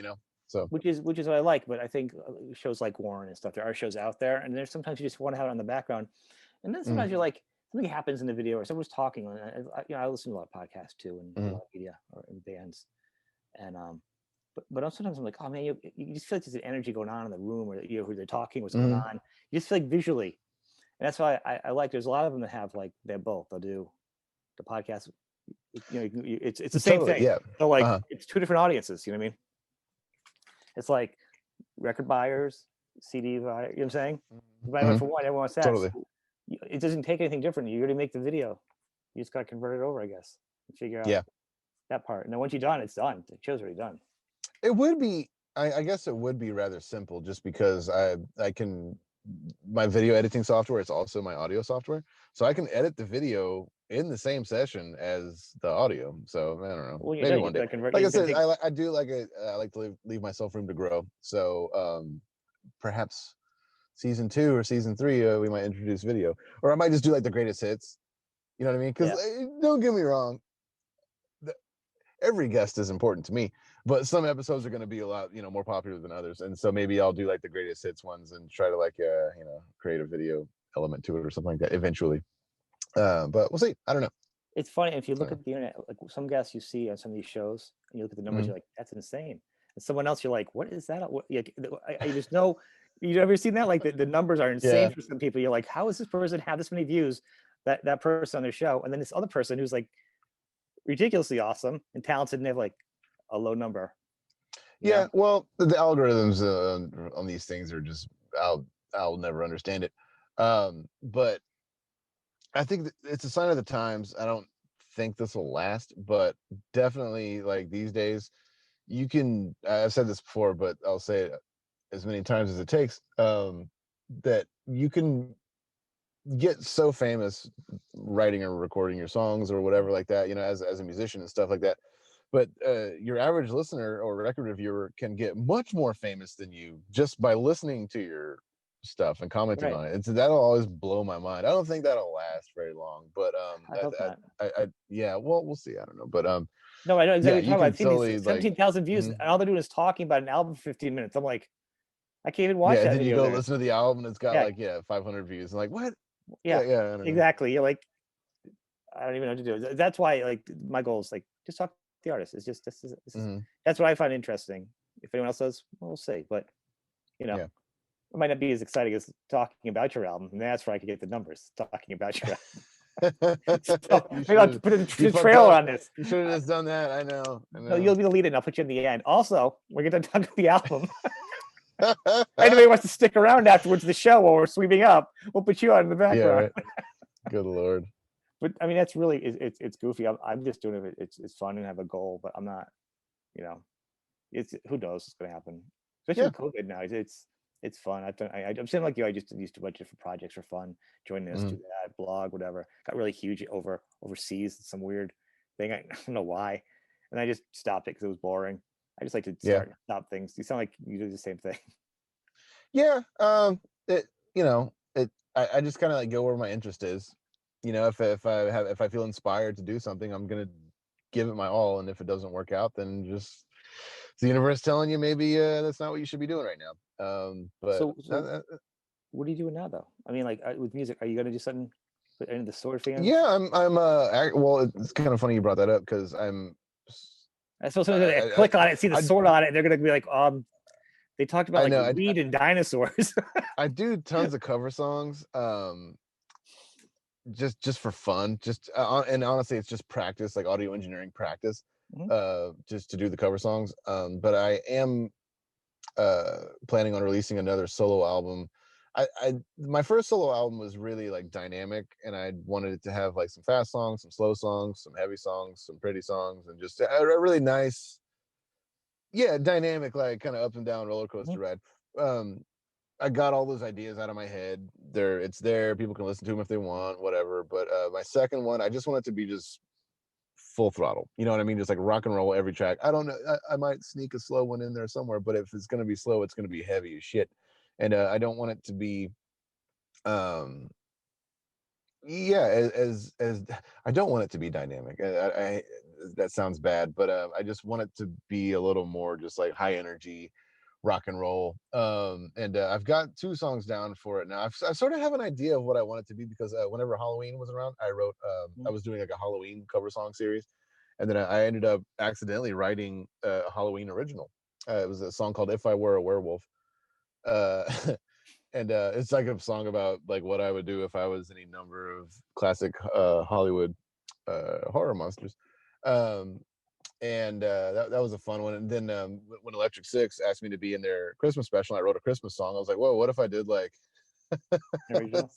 So which is what I like. But I think shows like Warren and stuff, there are shows out there, and there's sometimes you just want to have it on the background, and then mhm, sometimes you're like something happens in the video or someone's talking. And I listen to a lot of podcasts too, and a mhm, lot of media or in bands, and but sometimes I'm like, oh man, you just feel like there's an energy going on in the room, or who they're talking, what's going mhm. on. You just feel like visually, and that's why I like. There's a lot of them that have like they're both. They'll do the podcast. It's the same Totally, thing. yeah. So like Uh-huh. it's two different audiences. You know what I mean? It's like record buyers, CD buyer. You know what I'm saying? You buy one Mhm. for one, everyone wants that. Totally. So it doesn't take anything different. You already make the video. You just got to convert it over, I guess, and figure out Yeah. that part. And then once you're done, it's done. The show's already done. It would be I guess it would be rather simple just because I can my video editing software is also my audio software. So I can edit the video in the same session as the audio. So I don't know. When you're Maybe done, you one got day. to convert. Like You I got to said, take. I do like I like to leave myself room to grow. So perhaps season 2 or season 3 we might introduce video. Or I might just do like the greatest hits. You know what I mean? Because Yeah, don't get me wrong, every guest is important to me, but some episodes are going to be a lot, more popular than others. And so maybe I'll do like the greatest hits ones and try to like, create a video element to it or something like that eventually. But we'll see. I don't know. it's funny if you I look don't at the internet. Like some guests you see on some of these shows, and you look at the numbers, know. you're like, that's insane. And someone else, you're like, what is that? What, I just know. You ever seen that? Like the numbers are insane Yeah. for some people. You're like, how does this person have this many views? That person on their show, and then this other person who's like ridiculously awesome and talented, and they have like a low number. You Yeah. know? Well, the algorithms on these things are just, I'll never understand it. But I think it's a sign of the times. I don't think this will last, but definitely like these days, you can, I've said this before, but I'll say it as many times as it takes, that you can get so famous writing or recording your songs or whatever like that, as a musician and stuff like that. But your average listener or record reviewer can get much more famous than you just by listening to your stuff and commenting Right. on it. That'll always blow my mind. I don't think that'll last very long, but I hope not. yeah, well, we'll see. I don't know, but No, I know yeah, exactly what you're you talking about. can I've seen these totally like, 17,000 views, mhm. and all they're doing is talking about an album for 15 minutes. I'm like, I can't even watch Yeah, and that then you video go there. listen to the album and it's got Yeah, like, yeah, 500 views. I'm like, what? Yeah, yeah, yeah, I don't know. exactly. You're like, I don't even know what to do. That's why, like, my goal is like, just talk to the artist. It's just this is Hmm. that's what I find interesting. If anyone else does, well, we'll see. But you know, Yeah. it might not be as exciting as talking about your album, and that's where I could get the numbers. Talking about your album. So You maybe I'll should put you a fucked trailer up. on this. You should have just done that. I know. I No, you'll know. be the lead, and I'll put you in the end. Also, we're gonna talk about the album. Anybody wants to stick around afterwards the show while we're sweeping up, we'll put you on in the Yeah, background. right. Good Lord. But I mean, that's really it's goofy. I'm just doing it. It's fun and have a goal, but I'm not. You know, it's who knows what's going to happen. Especially Yeah. with COVID now, it's fun. I'm saying like you. I just used to bunch different projects for fun. Join this, do Mhm. that, blog, whatever. Got really huge overseas. Some weird thing. I don't know why, and I just stopped it because it was boring. I just like to Yeah. start and stop things. You sound like you do the same thing. Yeah. It. I just kind of like go where my interest is. If I feel inspired to do something, I'm gonna give it my all. And if it doesn't work out, then just it's the universe telling you maybe that's not what you should be doing right now. But So what are you doing now, though? I mean, like with music, are you gonna do something for any of the sword fans? yeah, well, it's kind of funny you brought that up because I suppose someone's gonna I, click on it, see the I sword on it, and they're gonna be like, they talked about I like know weed and dinosaurs. I do tons of cover songs, just for fun, and honestly, it's just practice, like audio engineering practice, Mhm. just to do the cover songs. But I am planning on releasing another solo album. My first solo album was really like dynamic, and I wanted it to have like some fast songs, some slow songs, some heavy songs, some pretty songs, and just a really nice, yeah, dynamic, like kind of up and down roller Mhm. coaster ride. Um, I got all those ideas out of my head. It's there. People can listen to them if they want, whatever. But my second one, I just want it to be just full throttle. You know what I mean? Just like rock and roll every track. I don't know. I might sneak a slow one in there somewhere, but if it's gonna be slow, it's gonna be heavy as shit. And I don't want it to be, um, yeah, as I don't want it to be dynamic. that sounds bad, but I just want it to be a little more just like high energy rock and roll. And I've got 2 songs down for it now. I sort of have an idea of what I want it to be because whenever Halloween was around, I wrote I was doing like a Halloween cover song series, and then I ended up accidentally writing a Halloween original. It was a song called "If I Were a Werewolf." Uh, and it's like a song about like what I would do if I was any number of classic Hollywood horror monsters. Um, and that was a fun one. And then when Electric Six asked me to be in their Christmas special, I wrote a Christmas song. I was like, whoa, what if I did like Original.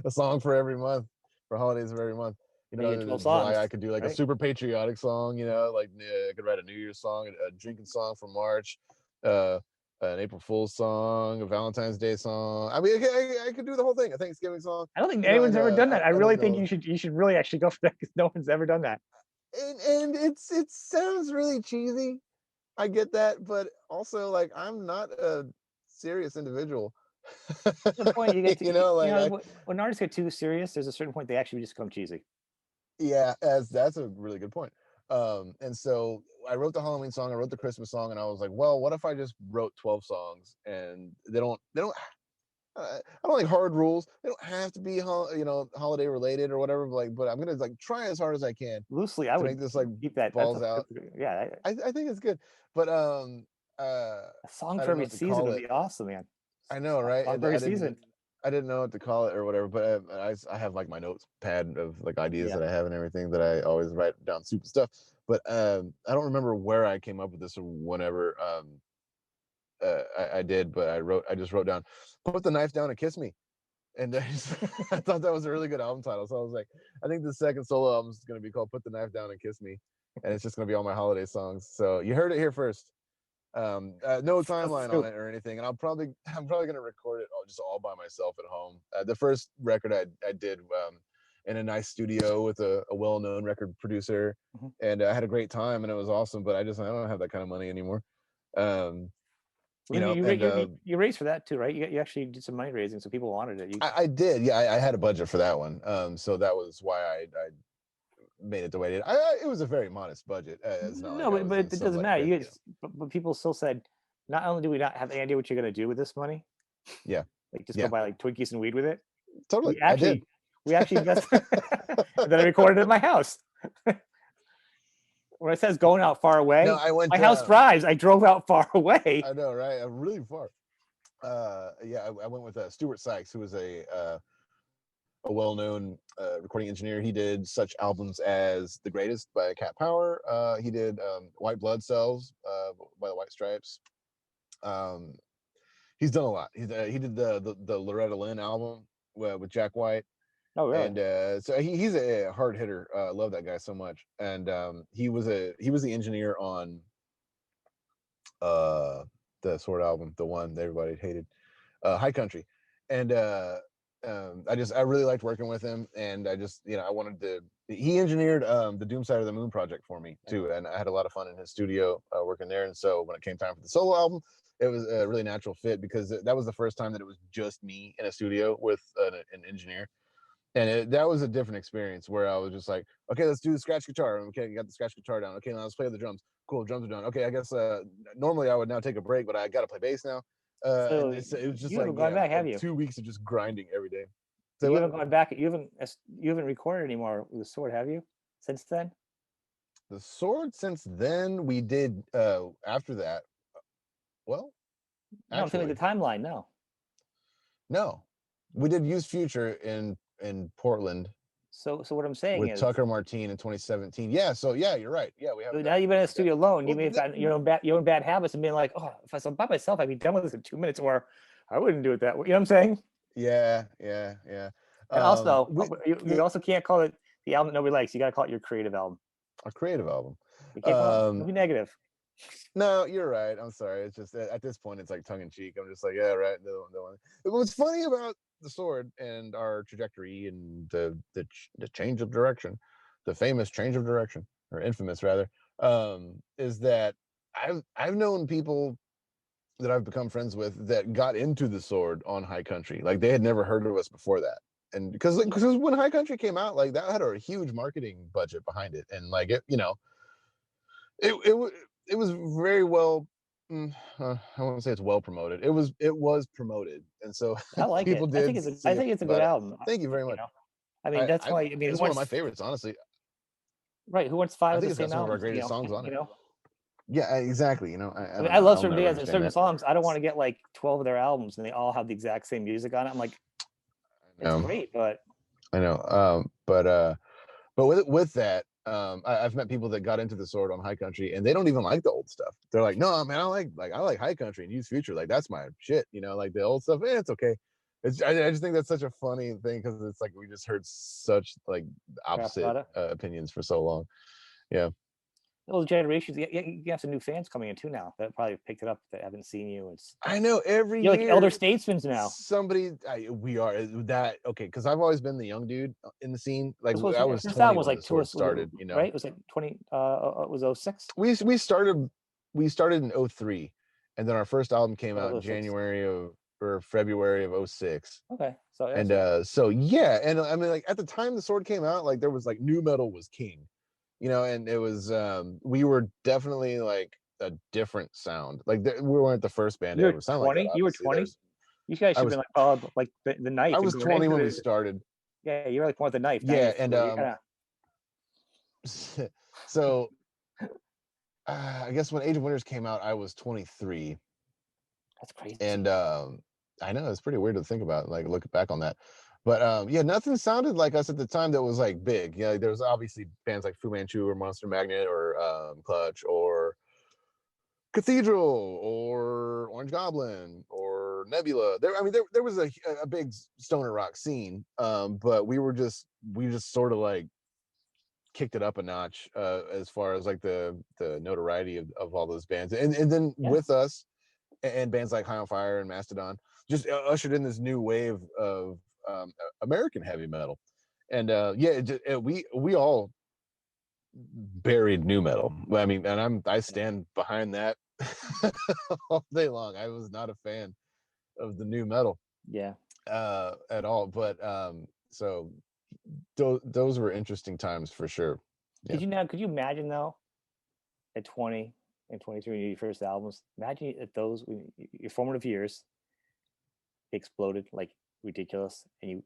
a song for every month, for holidays of every month? You And you know, get 12 July songs, I could do like a right? super patriotic song. You know, like I could write a New Year's song, a drinking song for March, uh, an April Fool's song, a Valentine's Day song. I mean, I could do the whole thing, a Thanksgiving song. I don't think You know, anyone's and ever done that. I I don't really think know. you should really actually go for that because no one's ever done that. And it sounds really cheesy. I get that, but also like I'm not a serious individual. To the point you get to, You know, you like know, I when artists get too serious, there's a certain point they actually just become cheesy. yeah, as that's a really good point. And so I wrote the Halloween song, I wrote the Christmas song, and I was like, well, what if I just wrote 12 songs and they don't I don't like hard rules. They don't have to be you know, holiday related or whatever. But like, but I'm gonna like try as hard as I can Loosely, I to would make this like keep that. balls out. Yeah, I think it's good, but uh, a song I for don't know every what to season call would it. be awesome, man. I know, right? Song for every season. I didn't know what to call it or whatever, but I have like my notes pad of like ideas Yeah. that I have and everything that I always write down super stuff. But I don't remember where I came up with this or whenever I did, but I just wrote down, put the knife down and kiss me. And I thought that was a really good album title. So I was like, I think the second solo album is going to be called "Put the Knife Down and Kiss Me," and it's just going to be all my holiday songs. So you heard it here first. No That's the timeline on scoop. it or anything, and I'm probably going to record it all by myself at home. The first record I did in a nice studio with a well-known record producer, Mhm. and I had a great time, and it was awesome. But I don't have that kind of money anymore. Um, you Well, know, and you raised for that too, right? You actually did some money raising, so people wanted it. I did, yeah. I had a budget for that one, so that was why I made it the way it did. It was a very modest budget. It's not like No, I was but in it some doesn't like matter. crazy, you know. But people still said, not only do we not have any idea what you're gonna do with this money, Yeah, like just go yeah, buy like Twinkies and weed with it. totally. We I did. actually, we actually invested. And then I recorded it at my house. When it says going out far No, away, I went. my house drives. I drove out far away. I know, right? Really far. Yeah, I went with Stuart Sykes, who was a well-known recording engineer. He did such albums as "The Greatest" by Cat Power. He did "White Blood Cells" by the White Stripes. Um, he's done a lot. He did the Loretta Lynn album with Jack White, Oh, really? and so he's a hard hitter. I love that guy so much. And he was the engineer on uh the Sword album, the one that everybody hated, High Country. And I really liked working with him, and I just, you know, I wanted to. He engineered the Doom Side of the Moon project for me too, and I had a lot of fun in his studio working there. And so when it came time for the solo album, it was a really natural fit because that was the first time that it was just me in a studio with an engineer, and that was a different experience where I was just like, okay, let's do the scratch guitar. Okay, you got the scratch guitar down. Okay, now let's play the drums. Cool, drums are done. Okay, I guess normally I would now take a break, but I got to play bass now. So And it was just you like, haven't gone yeah, back, have you? 2 weeks of just grinding every day. Say You what? haven't gone back. You haven't recorded anymore with the sword, have you? Since then? The Sword. Since then, we did. After that, well, No, I'm saying actually, the timeline. No. no, we did Use Future in Portland So what I'm saying with is, Tucker Martine in 2017. Yeah, so yeah, you're right. Yeah, we haven't now done you've been in the anything like that. studio alone. You Well, may have gotten your own bad habits and being like, oh, if I was by myself, I'd be done with this in 2 minutes, or I wouldn't do it that way. You know what I'm saying? yeah, yeah, yeah. And also, We you also can't call it the album that nobody likes. You got to call it your creative album. a creative album. You can't call it. Don't Um, be negative. no, you're right. I'm sorry. It's just at this point, it's like tongue in cheek. I'm just like, yeah, right. The one. What's funny about the Sword and our trajectory and the change of direction, the famous change of direction, or infamous rather, is that I've known people that I've become friends with that got into the Sword on High Country. Like they had never heard of us before that. And because when High Country came out, like that had a huge marketing budget behind it. And like it, you know, it was very well. I won't say it's well promoted. It was promoted, and so I like people it. I did think sing I think it's a good about it. album. Thank you very You much. know, I mean, that's why. I mean, who It's one of my wants favorites, honestly. right? Who wants five I of think the it's got same some of our albums? greatest songs on You it. know. Yeah, exactly. I I mean, don't I know. love I'll certain never bands and understand certain that. songs. I don't want to get like 12 of their albums and they all have the exact same music on it. I'm like, it's Um, great, but I know. But with that, I've met people that got into the Sword on High Country, and they don't even like the old stuff. They're like, "No, man, I like High Country and Use Future. Like that's my shit." Like the old stuff. It's okay. I just think that's such a funny thing because it's like we just heard such like crap opposite about it. opinions for so long. Yeah. Those generations, you have some new fans coming in too now that probably picked it up that haven't seen you. It's I know every you're like elder year statesmen now. we are that okay because I've always been the young dude in the scene. Like This was I your was first 20 album was when like the Sword started. right? It was like 20. It was 06? We started in '03, and then our first album came That out was 06. January of or February of '06. Okay, so And that's yeah. so yeah, and I mean like at the time the Sword came out, like there was like new metal was king, and it was we were definitely like a different sound. Like we weren't the first band to You're ever sound like that. 20. You were Obviously, 20. You guys I should have been was like called like the I knife and was going 20 into when we the started. yeah. You're like more the knife. Now you're Yeah, and 40. You're kind of so I guess when Age of Wonders came out, I was 23, that's crazy. and I know it's pretty weird to think about, like look back on that. But yeah, nothing sounded like us at the time that was like big. Like, there was obviously bands like Fu Manchu or Monster Magnet or Clutch or Cathedral or Orange Goblin or Nebula. There was a big stoner rock scene, but we just sort of like kicked it up a notch as far as like the notoriety of all those bands, and then Yeah, with us and bands like High on Fire and Mastodon just ushered in this new wave of American heavy metal, and yeah, we all buried new metal. I mean, and I yeah, stand behind that all day long. I was not a fan of the new metal yeah. at all, but so those were interesting times for sure. Yeah. Could you imagine though at 20 and 23 your first albums? Imagine if those your formative years exploded like ridiculous, and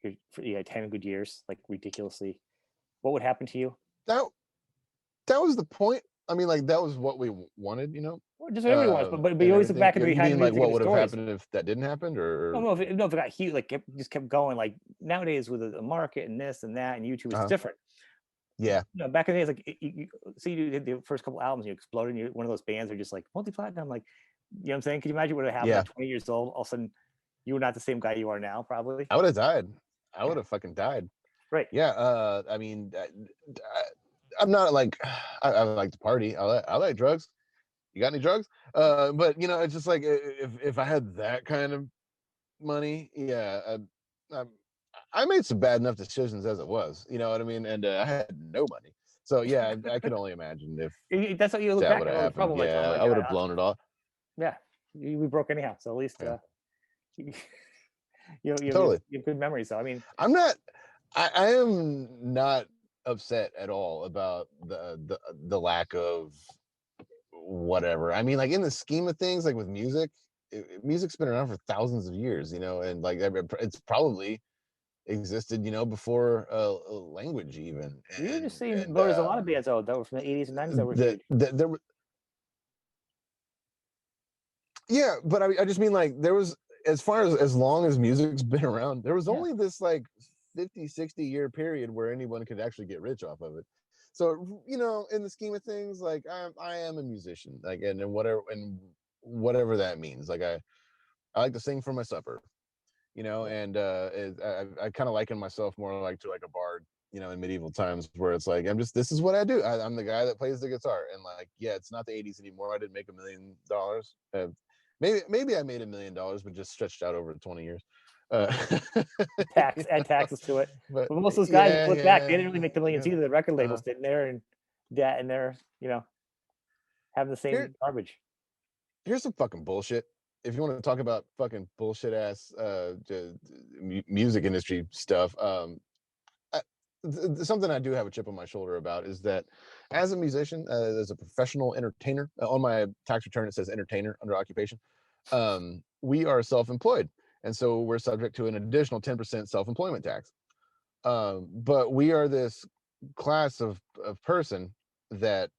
you had 10 good years like ridiculously. What would happen to you? That that was the point. I mean, like that was what we wanted, Or just everybody wants, but you and always look everything. back at the You behind the mean like music and what the would have stories. happened if that didn't happen, No, or no, if it got huge, like just kept going. Like nowadays with the market and this and that and YouTube, it's uh different. yeah, Back in the days, like see, you did the first couple albums, you exploded. And you're one of those bands are just like multi-platinum. Like, you know what I'm saying? Could you imagine what would have happened yeah, at 20 years old? All of a sudden, you were not the same guy you are now, probably. I would have died. I Yeah, would have fucking died. right. Yeah. I mean, I'm not like I like to party. I like drugs. You got any drugs? But it's just like if I had that kind of money, yeah, I, I made some bad enough decisions as it was. You know what I mean? And I had no money, so yeah, I could only imagine if That's what you look that back would at have all the happened. trouble. Like, oh Yeah, my I would god, have blown it all. yeah, we broke anyhow. So at least Yeah, you, totally. you have good memories. So I mean, I'm not. I am not upset at all about the lack of whatever. I mean, like in the scheme of things, like with music, music's been around for thousands of years, and like it's probably existed, before language even, you were just saying and there's a lot of bands out that were from the 80s and 90s that were that huge. there were, yeah, but I just mean like there was as far as long as music's been around, there was Yeah, only this like 50-60 year period where anyone could actually get rich off of it. So in the scheme of things, like I am a musician, like and whatever that means. Like I like to sing for my supper, yeah. and I kind of liken myself more like to like a bard, in medieval times, where it's like this is what I do. I'm the guy that plays the guitar, and like yeah, it's not the '80s anymore. I didn't make $1 million. Maybe I made $1 million, but just stretched out over 20 years. Uh, Add taxes to it. but But most of those guys, if you yeah, look back, they yeah, didn't really make the millions yeah. either. The record Uh, labels didn't. They're in debt and they're having the here, same garbage. here's some fucking bullshit. If you want to talk about fucking bullshit ass music industry stuff, something I do have a chip on my shoulder about is that as a musician, as a professional entertainer, on my tax return it says entertainer under occupation. We are self-employed, and so we're subject to an additional 10% self-employment tax. But we are this class of person that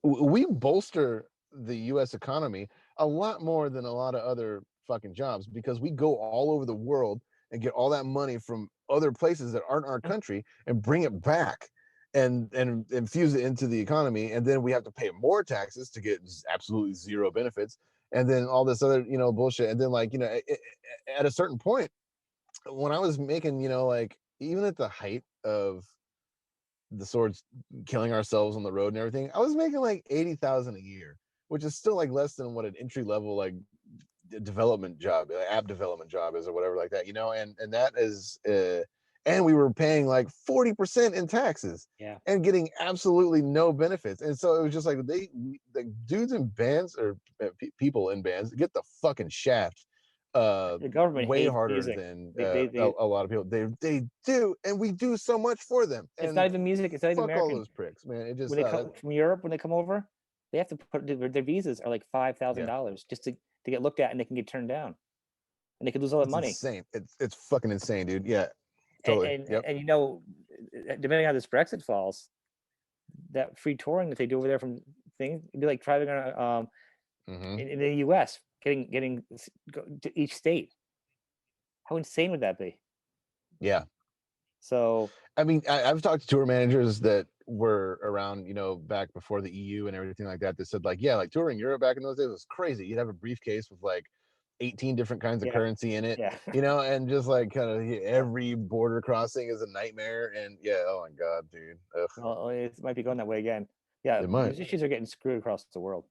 we bolster the U.S. economy a lot more than a lot of other fucking jobs, because we go all over the world and get all that money from other places that aren't our country and bring it back and infuse it into the economy, and then we have to pay more taxes to get absolutely zero benefits, and then all this other bullshit, and then at a certain point, when I was making like, even at the height of the swords killing ourselves on the road and everything, I was making like 80,000 a year, which is still like less than what an entry level like development job, app development job is, or whatever like that, and that is and we were paying like 40% in taxes, Yeah. and getting absolutely no benefits. And so it was just like the dudes in bands, or people in bands, get the fucking shaft The government way hates harder music. than They a lot of people. They do, and we do so much for them. it's not And even music. It's not even fuck all American. those pricks, man. It When just they come from Europe, when they come over, they have to put their visas are like yeah, $5,000 just to get looked at, and they can get turned down, and they could lose all that it's money. insane. It's fucking insane, dude. Yeah, And totally. and, Yep. and depending on how this Brexit falls, that free touring that they do over there from things, it'd be like driving on Hmm. in the U.S. getting to each state. How insane would that be? Yeah. So I mean, I've talked to tour managers that were around, back before the EU and everything like that. That said, like, yeah, like touring Europe back in those days was crazy. You'd have a briefcase with like 18 different kinds of yeah, currency in it, yeah. and just like kind of every border crossing is a nightmare. And yeah, oh my god, dude. Ugh, Well, it might be going that way again. Yeah, it might. musicians are getting screwed across the world.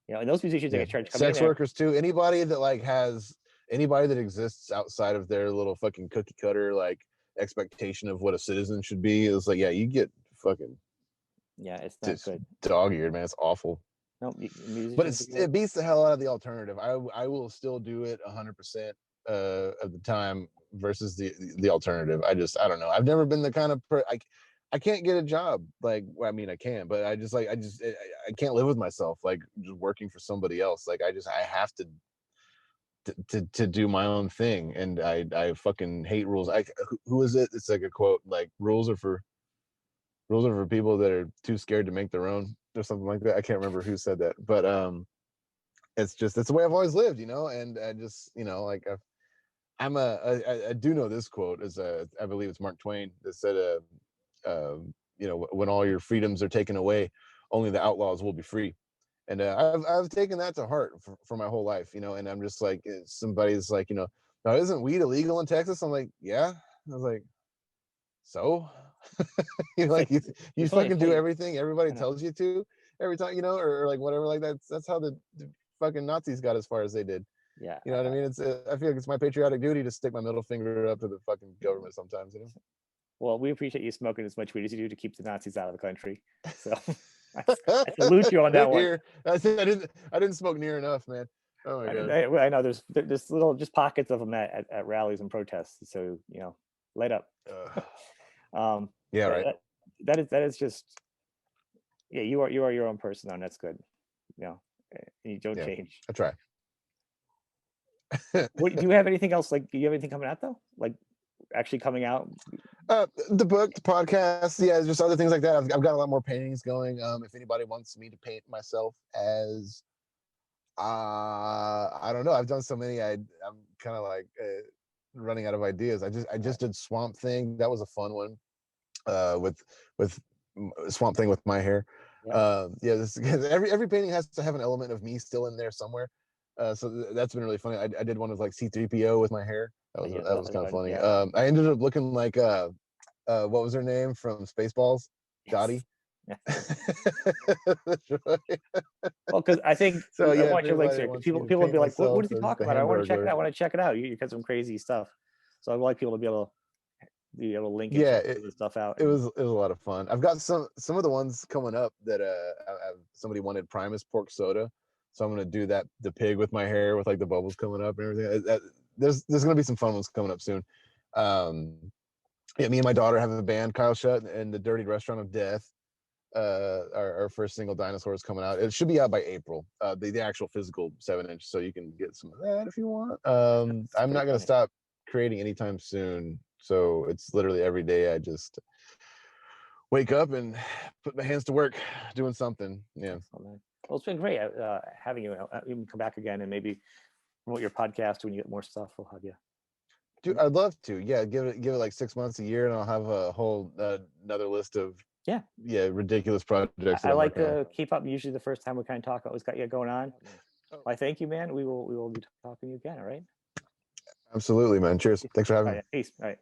And those musicians that Yeah, get charged coming in sex there, workers too. Anybody that like has anybody that exists outside of their little fucking cookie cutter like expectation of what a citizen should be is like, yeah, you get fucking yeah, it's not just good. dog-eared, man. It's awful. No, But musicians. it beats the hell out of the alternative. I will still do it 100% of the time versus the alternative. I don't know. I've never been the kind of I can't get a job. Like, well, I mean, I can, but I can't live with myself like just working for somebody else. Like, I have to do my own thing, and I fucking hate rules. Who is it? It's like a quote, like rules are for people that are too scared to make their own, or something like that. I can't remember who said that, but it's the way I've always lived, and I just, like I do know this quote is I believe it's Mark Twain that said when all your freedoms are taken away, only the outlaws will be free. And I've taken that to heart for my whole life, and I'm just like, somebody's like, now isn't weed illegal in Texas? I'm like, yeah. I was like, so you're It's like, like you it's funny. fucking It's do funny. everything everybody I know. tells you to every time, or like whatever, like that's how the fucking Nazis got as far as they did. Yeah. You know what I mean? I feel like it's my patriotic duty to stick my middle finger up to the fucking government sometimes, Well, we appreciate you smoking as much weed as you do to keep the Nazis out of the country. So I salute you on that one. Here, I didn't smoke near enough, man. Oh my god. I know there's little just pockets of them at rallies and protests. So light up. um, Yeah, yeah, right. that is just, yeah. You are your own person, and that's good. And you don't Yeah, change. I try. What do you have anything else? Like, do you have anything coming out though? Like, actually coming out? The book, the podcast, yeah, just other things like that. I've got a lot more paintings going. If anybody wants me to paint myself as, I don't know. I've done so many. I'm kind of like running out of ideas. I just did Swamp Thing. That was a fun one. With Swamp Thing with my hair. Yeah. Yeah, every painting has to have an element of me still in there somewhere. So that's been really funny. I did one with like C3PO with my hair. Yeah. That was kind of funny. Yeah. I ended up looking like what was her name from Spaceballs? Yes. Dottie. Yeah. That's right. Well, because I think So I yeah, if want your links anybody here, because wants me people to people would paint be like, what myself is he as talking the about? I want to check it Hamburglar, out. I want to check it out. You got some crazy stuff. So I would like people to be able to link and yeah, check some of the stuff out. it And was a lot of fun. I've got some of the ones coming up that somebody wanted Primus pork soda, so I'm gonna do that, the pig with my hair with like the bubbles coming up and everything. There's gonna be some fun ones coming up soon. Yeah, me and my daughter have a band, Kyle Shutt and the Dirty Restaurant of Death. Our first single, Dinosaur, is coming out. It should be out by April. The actual physical 7-inch, so you can get some of that if you want. That's I'm pretty not gonna funny. stop creating anytime soon. So it's literally every day I just wake up and put my hands to work doing something. Yeah. Excellent, man. Well, it's been great having you. You can come back again and maybe promote your podcast when you get more stuff. We'll have you. Dude, I'd love to. Yeah, give it like 6 months, a year, and I'll have a whole another list of Yeah, ridiculous projects that I I'm like working on. to keep up. Usually, the first time we kind of talk, what's got you going on. Oh, I thank you, man. We will be talking to you again. All right. absolutely, man. Cheers. Thanks for having All me. right. Peace. All right.